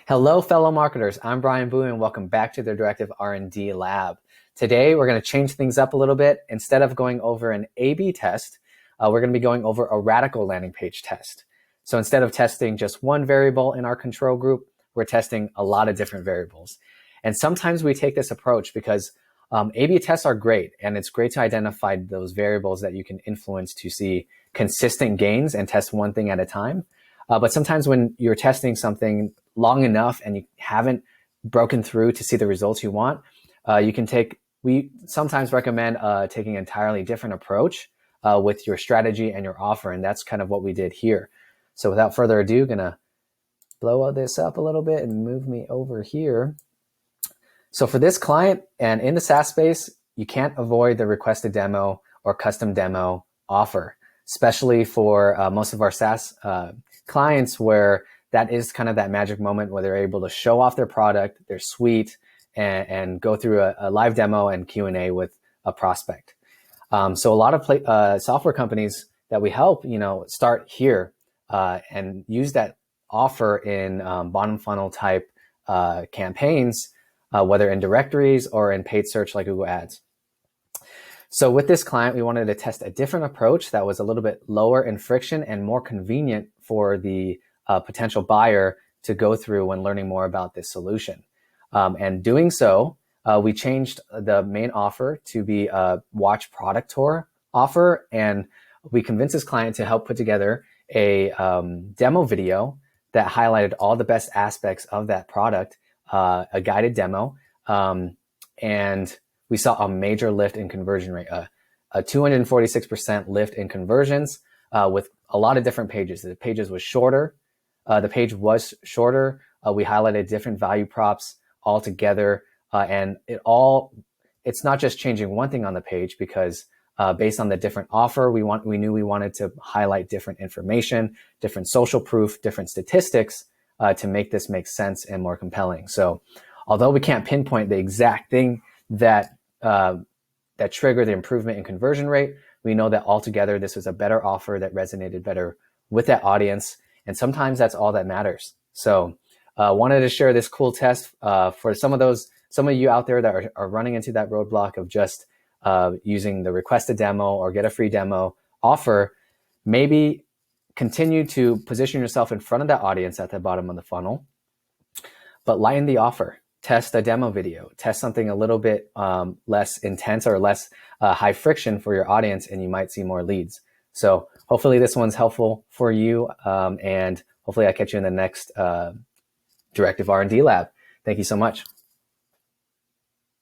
Hello, fellow marketers. I'm Brian Boone, and welcome back to the Directive R&D Lab. Today, we're going to change things up a little bit. Instead of going over an A/B test, we're going to be going over a radical landing page test. So instead of testing just one variable in our control group, we're testing a lot of different variables. And sometimes we take this approach because A/B tests are great, and it's great to identify those variables that you can influence to see consistent gains and test one thing at a time. But sometimes when you're testing something long enough and you haven't broken through to see the results you want, we sometimes recommend taking an entirely different approach with your strategy and your offer. And that's kind of what we did here. So without further ado, gonna blow this up a little bit and move me over here. So for this client and in the SaaS space, you can't avoid the requested demo or custom demo offer, especially for most of our SaaS clients, where that is kind of that magic moment where they're able to show off their product, their suite, and go through a live demo and Q&A with a prospect. So a lot of software companies that we help, start here and use that offer in bottom funnel type campaigns, whether in directories or in paid search like Google Ads. So with this client, we wanted to test a different approach that was a little bit lower in friction and more convenient for the potential buyer to go through when learning more about this solution. And doing so, we changed the main offer to be a watch product tour offer. And we convinced this client to help put together a demo video that highlighted all the best aspects of that product, a guided demo. And we saw a major lift in conversion rate, a 246% lift in conversions with a lot of different pages. The page was shorter. We highlighted different value props all together. And it's not just changing one thing on the page, because based on the different offer, we knew we wanted to highlight different information, different social proof, different statistics to make this make sense and more compelling. So although we can't pinpoint the exact thing that triggered the improvement in conversion rate, we know that altogether this was a better offer that resonated better with that audience. And sometimes that's all that matters. So wanted to share this cool test for some of you out there that are running into that roadblock of just using the requested demo or get a free demo offer. Maybe continue to position yourself in front of that audience at the bottom of the funnel, but lighten the offer. Test a demo video, test something a little bit less intense or less high friction for your audience, and you might see more leads. So hopefully this one's helpful for you, and hopefully I catch you in the next Directive R&D Lab. Thank you so much.